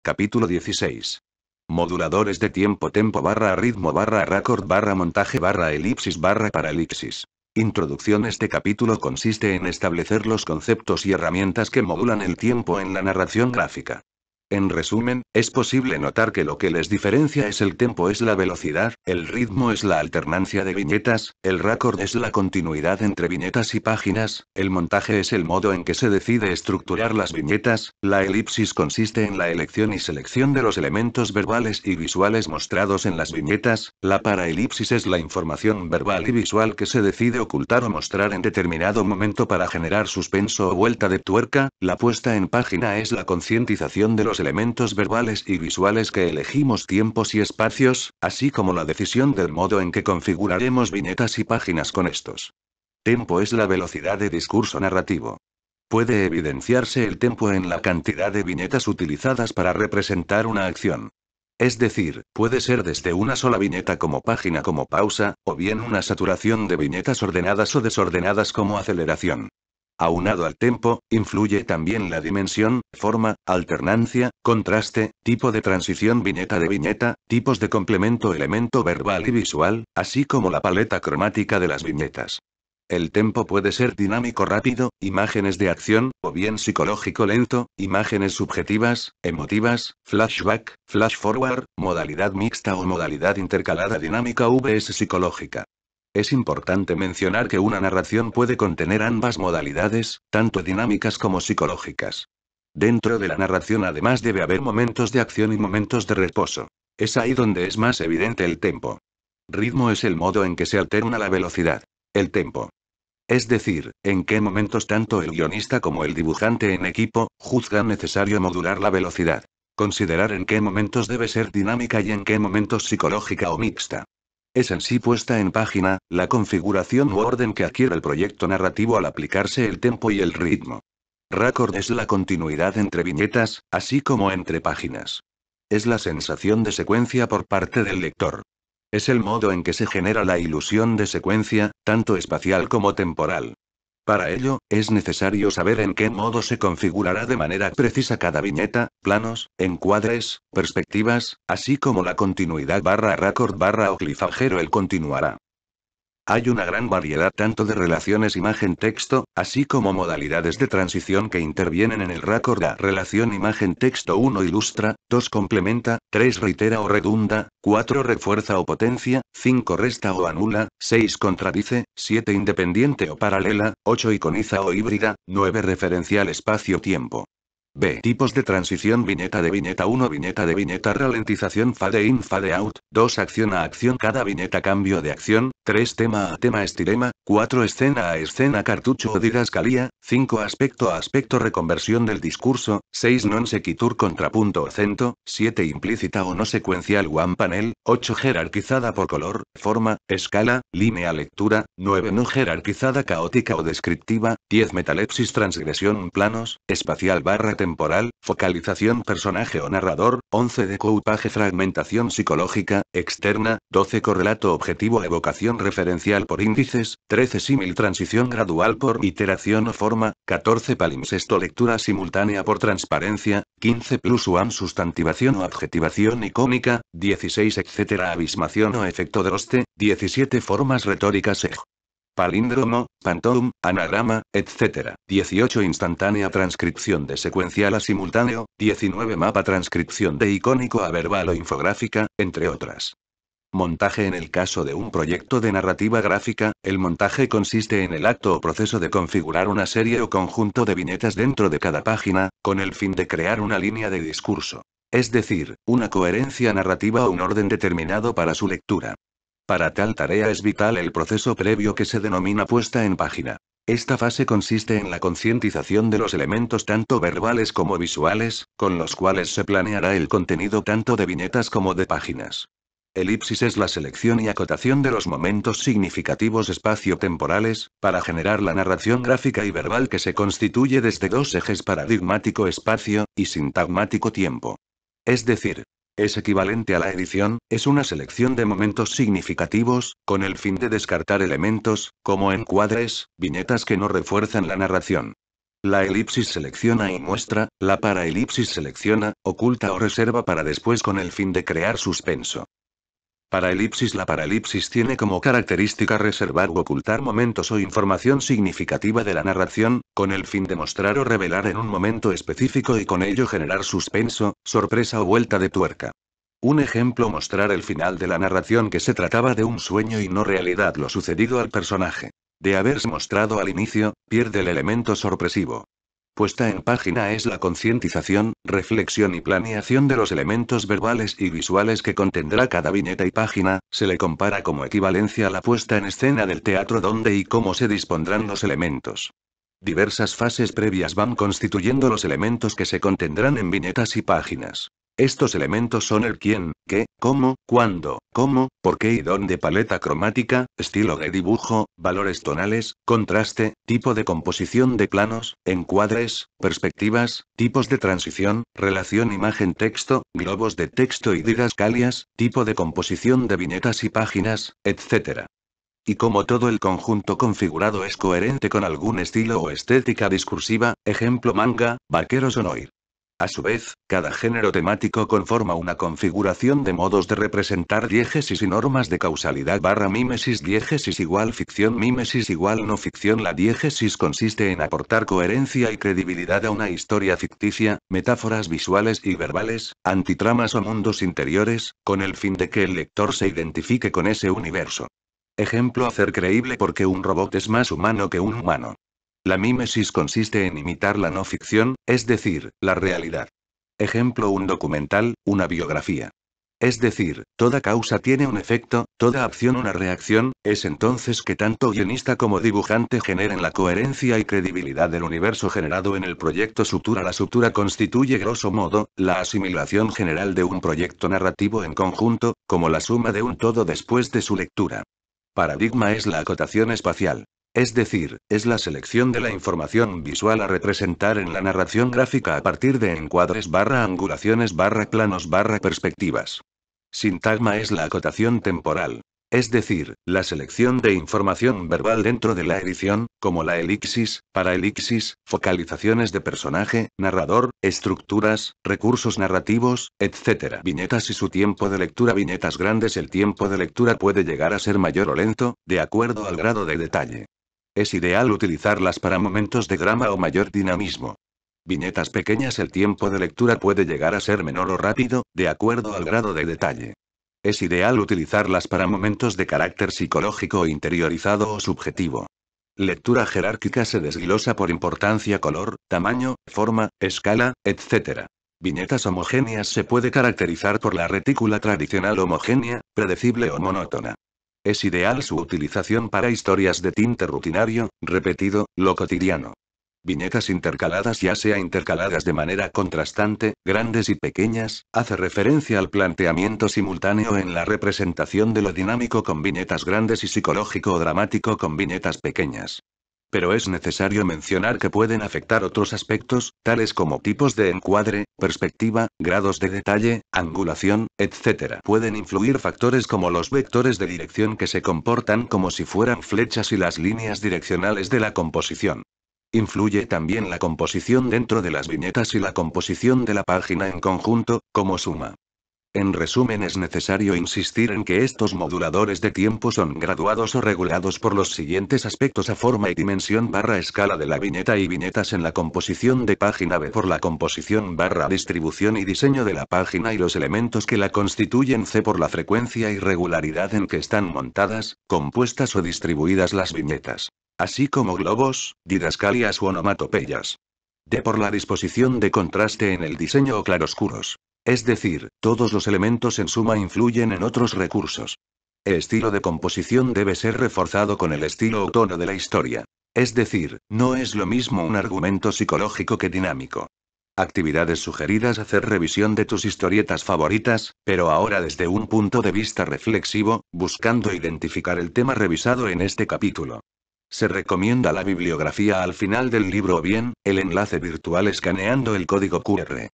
Capítulo 16. Moduladores de tiempo tempo barra ritmo barra record barra montaje barra elipsis barra paralipsis. Introducción. Este capítulo consiste en establecer los conceptos y herramientas que modulan el tiempo en la narración gráfica. En resumen, es posible notar que lo que les diferencia es el tempo es la velocidad, el ritmo es la alternancia de viñetas, el record es la continuidad entre viñetas y páginas, el montaje es el modo en que se decide estructurar las viñetas, la elipsis consiste en la elección y selección de los elementos verbales y visuales mostrados en las viñetas, la paraelipsis es la información verbal y visual que se decide ocultar o mostrar en determinado momento para generar suspenso o vuelta de tuerca, la puesta en página es la concientización de los elementos verbales y visuales que elegimos tiempos y espacios, así como la decisión del modo en que configuraremos viñetas y páginas con estos. Tempo es la velocidad de discurso narrativo. Puede evidenciarse el tempo en la cantidad de viñetas utilizadas para representar una acción. Es decir, puede ser desde una sola viñeta como página como pausa, o bien una saturación de viñetas ordenadas o desordenadas como aceleración. Aunado al tempo, influye también la dimensión, forma, alternancia, contraste, tipo de transición viñeta de viñeta, tipos de complemento elemento verbal y visual, así como la paleta cromática de las viñetas. El tempo puede ser dinámico rápido, imágenes de acción, o bien psicológico lento, imágenes subjetivas, emotivas, flashback, flash forward, modalidad mixta o modalidad intercalada dinámica vs psicológica. Es importante mencionar que una narración puede contener ambas modalidades, tanto dinámicas como psicológicas. Dentro de la narración además debe haber momentos de acción y momentos de reposo. Es ahí donde es más evidente el tempo. Ritmo es el modo en que se alterna la velocidad. El tempo. Es decir, en qué momentos tanto el guionista como el dibujante en equipo juzgan necesario modular la velocidad. Considerar en qué momentos debe ser dinámica y en qué momentos psicológica o mixta. Es en sí puesta en página, la configuración u orden que adquiere el proyecto narrativo al aplicarse el tempo y el ritmo. Record es la continuidad entre viñetas, así como entre páginas. Es la sensación de secuencia por parte del lector. Es el modo en que se genera la ilusión de secuencia, tanto espacial como temporal. Para ello, es necesario saber en qué modo se configurará de manera precisa cada viñeta, planos, encuadres, perspectivas, así como la continuidad barra record barra o cliffhanger o el continuará. Hay una gran variedad tanto de relaciones imagen-texto, así como modalidades de transición que intervienen en el record. La relación imagen-texto 1 ilustra, 2 complementa, 3 reitera o redunda, 4 refuerza o potencia, 5 resta o anula, 6 contradice, 7 independiente o paralela, 8 iconiza o híbrida, 9 referencial espacio-tiempo. B. Tipos de transición viñeta de viñeta 1 viñeta de viñeta ralentización fade in fade out, 2 acción a acción cada viñeta cambio de acción, 3 tema a tema estilema, 4 escena a escena cartucho o didascalía, 5 aspecto a aspecto reconversión del discurso, 6 non sequitur contrapunto o acento, 7 implícita o no secuencial one panel, 8 jerarquizada por color, forma, escala, línea lectura, 9 no jerarquizada caótica o descriptiva, 10 metalepsis transgresión planos, espacial barra temporal, focalización personaje o narrador, 11 decoupage fragmentación psicológica, externa, 12 correlato objetivo evocación referencial por índices, 13 símil transición gradual por iteración o forma, 14 palimpsesto lectura simultánea por transparencia, 15 plus one sustantivación o adjetivación icónica, 16 etcétera abismación o efecto droste, 17 formas retóricas palíndromo, pantoum, anagrama, etc. 18 instantánea transcripción de secuencial a simultáneo, 19 mapa transcripción de icónico a verbal o infográfica, entre otras. Montaje. En el caso de un proyecto de narrativa gráfica, el montaje consiste en el acto o proceso de configurar una serie o conjunto de viñetas dentro de cada página, con el fin de crear una línea de discurso. Es decir, una coherencia narrativa o un orden determinado para su lectura. Para tal tarea es vital el proceso previo que se denomina puesta en página. Esta fase consiste en la concientización de los elementos tanto verbales como visuales, con los cuales se planeará el contenido tanto de viñetas como de páginas. Elipsis es la selección y acotación de los momentos significativos espacio-temporales, para generar la narración gráfica y verbal que se constituye desde dos ejes paradigmático espacio, y sintagmático tiempo. Es decir, es equivalente a la edición, es una selección de momentos significativos, con el fin de descartar elementos, como encuadres, viñetas que no refuerzan la narración. La elipsis selecciona y muestra, la paraelipsis selecciona, oculta o reserva para después con el fin de crear suspenso. Paraelipsis. La paraelipsis tiene como característica reservar u ocultar momentos o información significativa de la narración, con el fin de mostrar o revelar en un momento específico y con ello generar suspenso, sorpresa o vuelta de tuerca. Un ejemplo: mostrar el final de la narración, que se trataba de un sueño y no realidad lo sucedido al personaje. De haberse mostrado al inicio, pierde el elemento sorpresivo. Puesta en página es la concientización, reflexión y planeación de los elementos verbales y visuales que contendrá cada viñeta y página. Se le compara como equivalencia a la puesta en escena del teatro, donde y cómo se dispondrán los elementos. Diversas fases previas van constituyendo los elementos que se contendrán en viñetas y páginas. Estos elementos son el quién, qué, cómo, cuándo, cómo, por qué y dónde, paleta cromática, estilo de dibujo, valores tonales, contraste, tipo de composición de planos, encuadres, perspectivas, tipos de transición, relación imagen-texto, globos de texto y didascalias, tipo de composición de viñetas y páginas, etc. Y como todo el conjunto configurado es coherente con algún estilo o estética discursiva, ejemplo manga, vaqueros o noir. A su vez, cada género temático conforma una configuración de modos de representar diégesis y normas de causalidad / mímesis. Diégesis igual ficción, mímesis igual no ficción. La diégesis consiste en aportar coherencia y credibilidad a una historia ficticia, metáforas visuales y verbales, antitramas o mundos interiores, con el fin de que el lector se identifique con ese universo. Ejemplo: hacer creíble porque un robot es más humano que un humano. La mímesis consiste en imitar la no ficción, es decir, la realidad. Ejemplo: un documental, una biografía. Es decir, toda causa tiene un efecto, toda acción una reacción. Es entonces que tanto guionista como dibujante generen la coherencia y credibilidad del universo generado en el proyecto sutura. La sutura constituye grosso modo, la asimilación general de un proyecto narrativo en conjunto, como la suma de un todo después de su lectura. Paradigma es la acotación espacial. Es decir, es la selección de la información visual a representar en la narración gráfica a partir de encuadres / angulaciones / planos / perspectivas. Sintagma es la acotación temporal. Es decir, la selección de información verbal dentro de la edición, como la elipsis, paraelipsis, focalizaciones de personaje, narrador, estructuras, recursos narrativos, etc. Viñetas y su tiempo de lectura. Viñetas grandes. El tiempo de lectura puede llegar a ser mayor o lento, de acuerdo al grado de detalle. Es ideal utilizarlas para momentos de drama o mayor dinamismo. Viñetas pequeñas. El tiempo de lectura puede llegar a ser menor o rápido, de acuerdo al grado de detalle. Es ideal utilizarlas para momentos de carácter psicológico interiorizado o subjetivo. Lectura jerárquica. Se desglosa por importancia, color, tamaño, forma, escala, etc. Viñetas homogéneas. Se puede caracterizar por la retícula tradicional homogénea, predecible o monótona. Es ideal su utilización para historias de tinte rutinario, repetido, lo cotidiano. Viñetas intercaladas, ya sea intercaladas de manera contrastante, grandes y pequeñas, hace referencia al planteamiento simultáneo en la representación de lo dinámico con viñetas grandes y psicológico o dramático con viñetas pequeñas. Pero es necesario mencionar que pueden afectar otros aspectos, tales como tipos de encuadre, perspectiva, grados de detalle, angulación, etc. Pueden influir factores como los vectores de dirección, que se comportan como si fueran flechas, y las líneas direccionales de la composición. Influye también la composición dentro de las viñetas y la composición de la página en conjunto, como suma. En resumen, es necesario insistir en que estos moduladores de tiempo son graduados o regulados por los siguientes aspectos: a forma y dimensión / escala de la viñeta y viñetas en la composición de página; b por la composición / distribución y diseño de la página y los elementos que la constituyen; c por la frecuencia y regularidad en que están montadas, compuestas o distribuidas las viñetas, así como globos, didascalias u onomatopeyas; d por la disposición de contraste en el diseño o claroscuros. Es decir, todos los elementos en suma influyen en otros recursos. El estilo de composición debe ser reforzado con el estilo o tono de la historia. Es decir, no es lo mismo un argumento psicológico que dinámico. Actividades sugeridas: hacer revisión de tus historietas favoritas, pero ahora desde un punto de vista reflexivo, buscando identificar el tema revisado en este capítulo. Se recomienda la bibliografía al final del libro o bien, el enlace virtual escaneando el código QR.